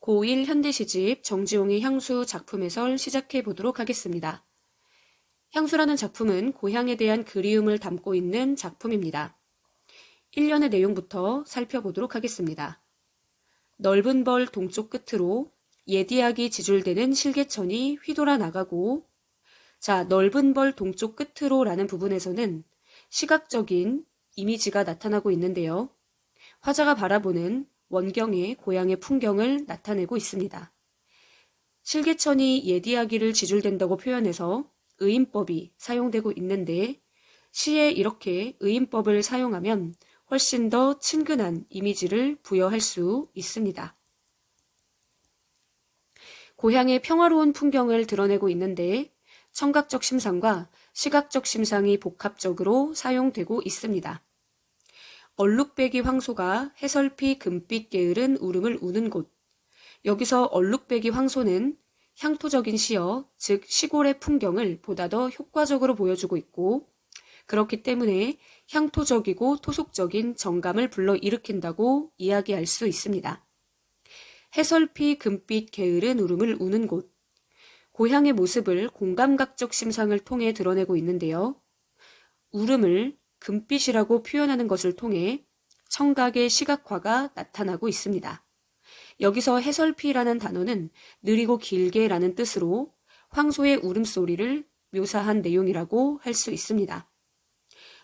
고1 현대시집 정지용의 향수 작품 해설 시작해 보도록 하겠습니다. 향수라는 작품은 고향에 대한 그리움을 담고 있는 작품입니다. 1년의 내용부터 살펴보도록 하겠습니다. 넓은 벌 동쪽 끝으로 예디약이 지줄대는 실개천이 휘돌아 나가고, 넓은 벌 동쪽 끝으로 라는 부분에서는 시각적인 이미지가 나타나고 있는데요. 화자가 바라보는 원경의 고향의 풍경을 나타내고 있습니다. 실개천이 예디야기를 지줄댄다고 표현해서 의인법이 사용되고 있는데, 시에 이렇게 의인법을 사용하면 훨씬 더 친근한 이미지를 부여할 수 있습니다. 고향의 평화로운 풍경을 드러내고 있는데 청각적 심상과 시각적 심상이 복합적으로 사용되고 있습니다. 얼룩배기 황소가 해설피 금빛 게으른 울음을 우는 곳. 여기서 얼룩배기 황소는 향토적인 시어, 즉 시골의 풍경을 보다 더 효과적으로 보여주고 있고, 그렇기 때문에 향토적이고 토속적인 정감을 불러일으킨다고 이야기할 수 있습니다. 해설피 금빛 게으른 울음을 우는 곳. 고향의 모습을 공감각적 심상을 통해 드러내고 있는데요. 울음을 금빛이라고 표현하는 것을 통해 청각의 시각화가 나타나고 있습니다. 여기서 해설피라는 단어는 느리고 길게 라는 뜻으로 황소의 울음소리를 묘사한 내용이라고 할 수 있습니다.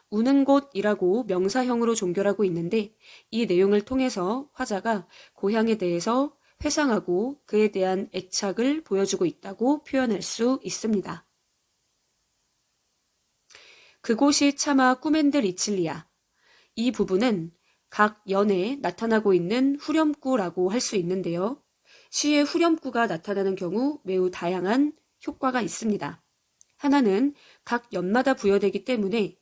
우는 곳이라고 명사형으로 종결하고 있는데, 이 내용을 통해서 화자가 고향에 대해서 회상하고 그에 대한 애착을 보여주고 있다고 표현할 수 있습니다. 그곳이 차마 꾸맨들 이칠리야. 이 부분은 각 연에 나타나고 있는 후렴구라고 할 수 있는데요. 시의 후렴구가 나타나는 경우 매우 다양한 효과가 있습니다. 하나는 각 연마다 부여되기 때문에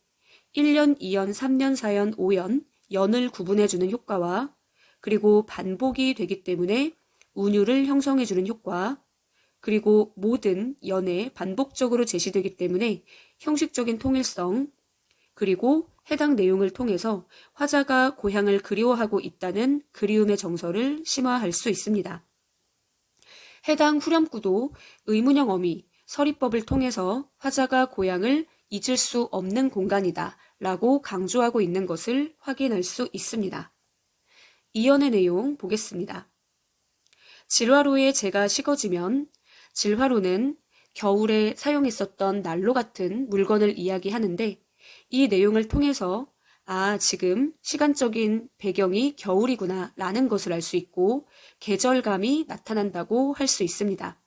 1년, 2년, 3년, 4년, 5년, 연을 구분해주는 효과와, 그리고 반복이 되기 때문에 운율을 형성해주는 효과, 그리고 모든 연에 반복적으로 제시되기 때문에 형식적인 통일성, 그리고 해당 내용을 통해서 화자가 고향을 그리워하고 있다는 그리움의 정서를 심화할 수 있습니다. 해당 후렴구도 의문형 어미, 서리법을 통해서 화자가 고향을 잊을 수 없는 공간이다 라고 강조하고 있는 것을 확인할 수 있습니다. 이연의 내용 보겠습니다. 질화로에 재가 식어지면, 질화로는 겨울에 사용했었던 난로 같은 물건을 이야기하는데, 이 내용을 통해서 지금 시간적인 배경이 겨울이구나 라는 것을 알 수 있고 계절감이 나타난다고 할 수 있습니다.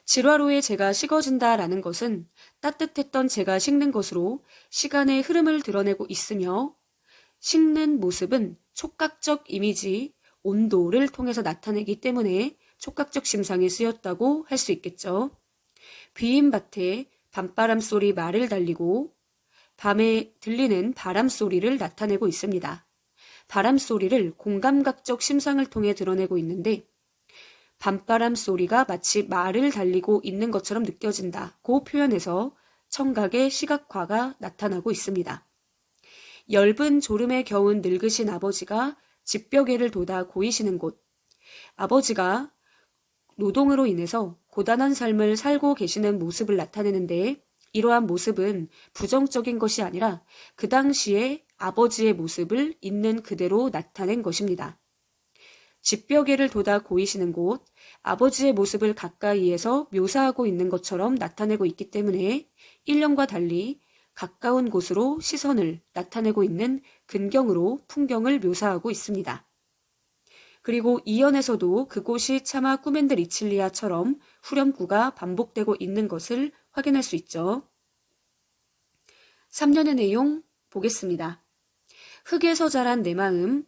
질화로에 재가 식어진다 라는 것은 따뜻했던 재가 식는 것으로 시간의 흐름을 드러내고 있으며, 식는 모습은 촉각적 이미지, 온도를 통해서 나타내기 때문에 촉각적 심상에 쓰였다고 할 수 있겠죠. 비인 밭에 밤바람 소리 말을 달리고 밤에 들리는 바람 소리를 나타내고 있습니다. 바람 소리를 공감각적 심상을 통해 드러내고 있는데, 밤바람 소리가 마치 말을 달리고 있는 것처럼 느껴진다고 표현해서 청각의 시각화가 나타나고 있습니다. 엷은 졸음에 겨운 늙으신 아버지가 집벽에를 돋아 고이시는 곳. 아버지가 노동으로 인해서 고단한 삶을 살고 계시는 모습을 나타내는데, 이러한 모습은 부정적인 것이 아니라 그 당시에 아버지의 모습을 있는 그대로 나타낸 것입니다. 집벽에를 돋아 고이시는 곳, 아버지의 모습을 가까이에서 묘사하고 있는 것처럼 나타내고 있기 때문에 1년과 달리 가까운 곳으로 시선을 나타내고 있는 근경으로 풍경을 묘사하고 있습니다. 그리고 2연에서도 그곳이 차마 꾸맨들 이칠리아처럼 후렴구가 반복되고 있는 것을 확인할 수 있죠. 3년의 내용 보겠습니다. 흙에서 자란 내 마음,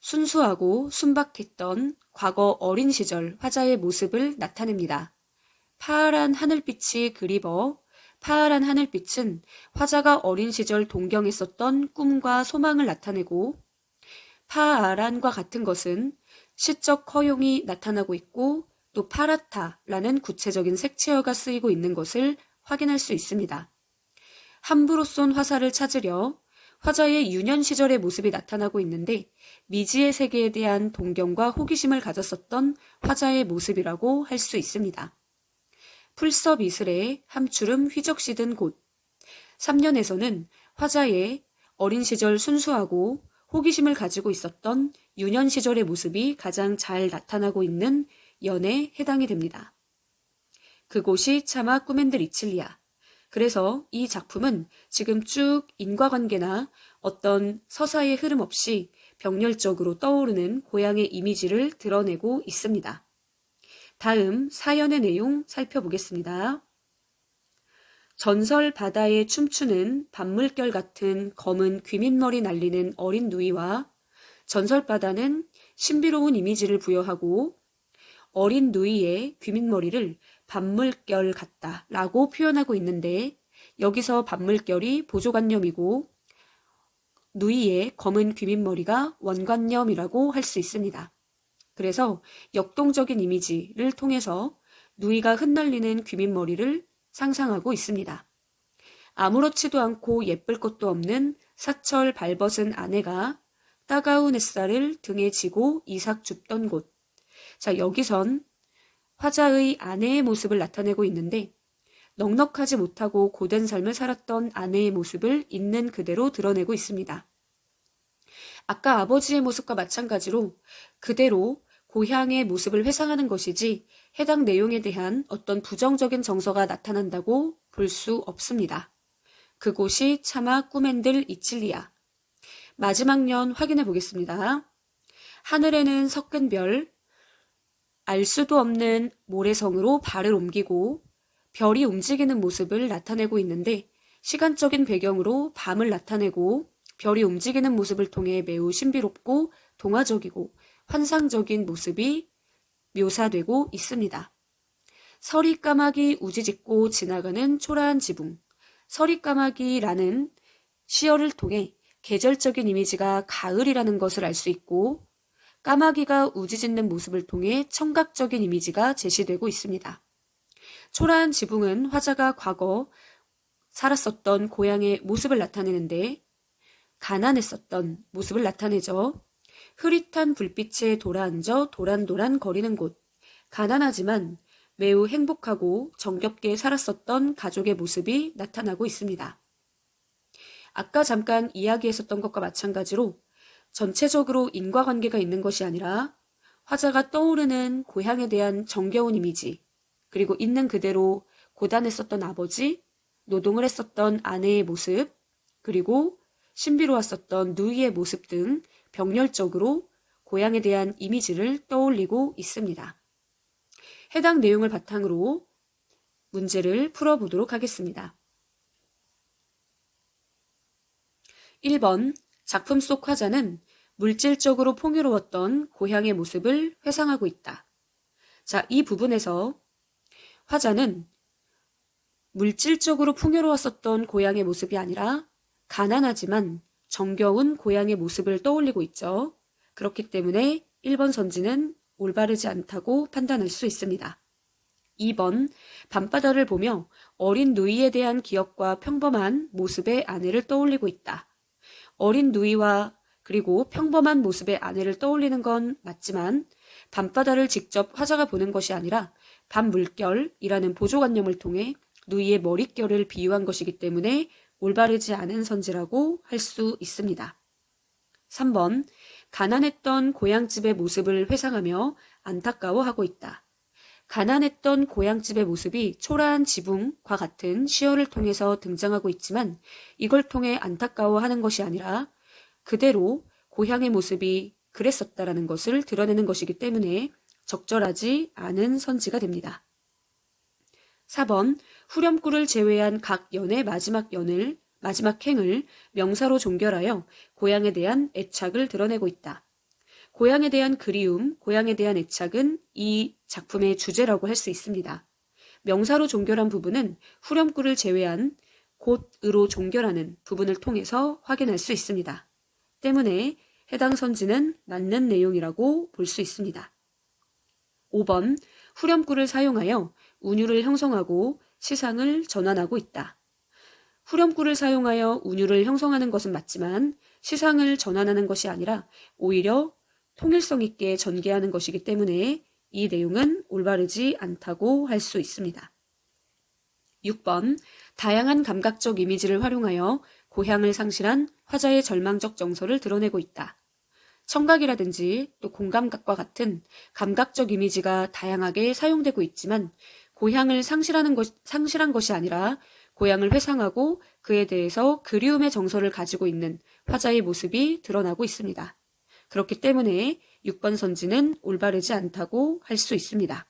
순수하고 순박했던 과거 어린 시절 화자의 모습을 나타냅니다. 파란 하늘빛이 그리워. 파란 하늘빛은 화자가 어린 시절 동경했었던 꿈과 소망을 나타내고, 파아란과 같은 것은 시적 허용이 나타나고 있고, 또 파랗다라는 구체적인 색채어가 쓰이고 있는 것을 확인할 수 있습니다. 함부로 쏜 화살을 찾으려 화자의 유년 시절의 모습이 나타나고 있는데 미지의 세계에 대한 동경과 호기심을 가졌었던 화자의 모습이라고 할 수 있습니다. 풀섭 이슬에 함추름 휘적시든 곳. 3년에서는 화자의 어린 시절 순수하고 호기심을 가지고 있었던 유년 시절의 모습이 가장 잘 나타나고 있는 연에 해당이 됩니다. 그곳이 차마 꾸멘들 이칠리아. 그래서 이 작품은 지금 쭉 인과관계나 어떤 서사의 흐름 없이 병렬적으로 떠오르는 고향의 이미지를 드러내고 있습니다. 다음 사연의 내용 살펴보겠습니다. 전설 바다에 춤추는 밤물결 같은 검은 귀밑머리 날리는 어린 누이와 전설 바다는 신비로운 이미지를 부여하고 어린 누이의 귀밑머리를 밤물결 같다 라고 표현하고 있는데 여기서 밤물결이 보조관념이고 누이의 검은 귀밑머리가 원관념이라고 할 수 있습니다. 그래서 역동적인 이미지를 통해서 누이가 흩날리는 귀밑머리를 상상하고 있습니다. 아무렇지도 않고 예쁠 것도 없는 사철 발벗은 아내가 따가운 햇살을 등에 지고 이삭 줍던 곳. 자, 여기선 화자의 아내의 모습을 나타내고 있는데 넉넉하지 못하고 고된 삶을 살았던 아내의 모습을 있는 그대로 드러내고 있습니다. 아까 아버지의 모습과 마찬가지로 그대로 고향의 모습을 회상하는 것이지 해당 내용에 대한 어떤 부정적인 정서가 나타난다고 볼 수 없습니다. 그곳이 차마 꾸멘들 이칠리아. 마지막 년 확인해 보겠습니다. 하늘에는 섞은 별, 알 수도 없는 모래성으로 발을 옮기고 별이 움직이는 모습을 나타내고 있는데 시간적인 배경으로 밤을 나타내고 별이 움직이는 모습을 통해 매우 신비롭고 동화적이고 환상적인 모습이 묘사되고 있습니다. 서리까마귀 우지짓고 지나가는 초라한 지붕. 서리까마귀라는 시어를 통해 계절적인 이미지가 가을이라는 것을 알 수 있고 까마귀가 우지짓는 모습을 통해 청각적인 이미지가 제시되고 있습니다. 초라한 지붕은 화자가 과거 살았었던 고향의 모습을 나타내는데 가난했었던 모습을 나타내죠. 흐릿한 불빛에 돌아앉아 도란도란 거리는 곳. 가난하지만 매우 행복하고 정겹게 살았었던 가족의 모습이 나타나고 있습니다. 아까 잠깐 이야기했었던 것과 마찬가지로 전체적으로 인과관계가 있는 것이 아니라 화자가 떠오르는 고향에 대한 정겨운 이미지, 그리고 있는 그대로 고단했었던 아버지, 노동을 했었던 아내의 모습, 그리고 신비로웠었던 누이의 모습 등 병렬적으로 고향에 대한 이미지를 떠올리고 있습니다. 해당 내용을 바탕으로 문제를 풀어보도록 하겠습니다. 1번, 작품 속 화자는 물질적으로 풍요로웠던 고향의 모습을 회상하고 있다. 자, 이 부분에서 화자는 물질적으로 풍요로웠었던 고향의 모습이 아니라 가난하지만 정겨운 고향의 모습을 떠올리고 있죠. 그렇기 때문에 1번 선지는 올바르지 않다고 판단할 수 있습니다. 2번, 밤바다를 보며 어린 누이에 대한 기억과 평범한 모습의 아내를 떠올리고 있다. 어린 누이와 그리고 평범한 모습의 아내를 떠올리는 건 맞지만 밤바다를 직접 화자가 보는 것이 아니라 밤물결이라는 보조관념을 통해 누이의 머릿결을 비유한 것이기 때문에 올바르지 않은 선지라고 할 수 있습니다. 3번, 가난했던 고향집의 모습을 회상하며 안타까워하고 있다. 가난했던 고향집의 모습이 초라한 지붕과 같은 시어를 통해서 등장하고 있지만 이걸 통해 안타까워하는 것이 아니라 그대로 고향의 모습이 그랬었다라는 것을 드러내는 것이기 때문에 적절하지 않은 선지가 됩니다. 4번, 후렴구를 제외한 각 연의 마지막 행을 명사로 종결하여 고향에 대한 애착을 드러내고 있다. 고향에 대한 그리움, 고향에 대한 애착은 이 작품의 주제라고 할 수 있습니다. 명사로 종결한 부분은 후렴구를 제외한 곧으로 종결하는 부분을 통해서 확인할 수 있습니다. 때문에 해당 선지는 맞는 내용이라고 볼 수 있습니다. 5번, 후렴구를 사용하여 운율을 형성하고 시상을 전환하고 있다. 후렴구를 사용하여 운율을 형성하는 것은 맞지만 시상을 전환하는 것이 아니라 오히려 통일성 있게 전개하는 것이기 때문에 이 내용은 올바르지 않다고 할 수 있습니다. 6번, 다양한 감각적 이미지를 활용하여 고향을 상실한 화자의 절망적 정서를 드러내고 있다. 청각이라든지 또 공감각과 같은 감각적 이미지가 다양하게 사용되고 있지만 고향을 상실한 것이 아니라 고향을 회상하고 그에 대해서 그리움의 정서를 가지고 있는 화자의 모습이 드러나고 있습니다. 그렇기 때문에 6번 선지는 올바르지 않다고 할 수 있습니다.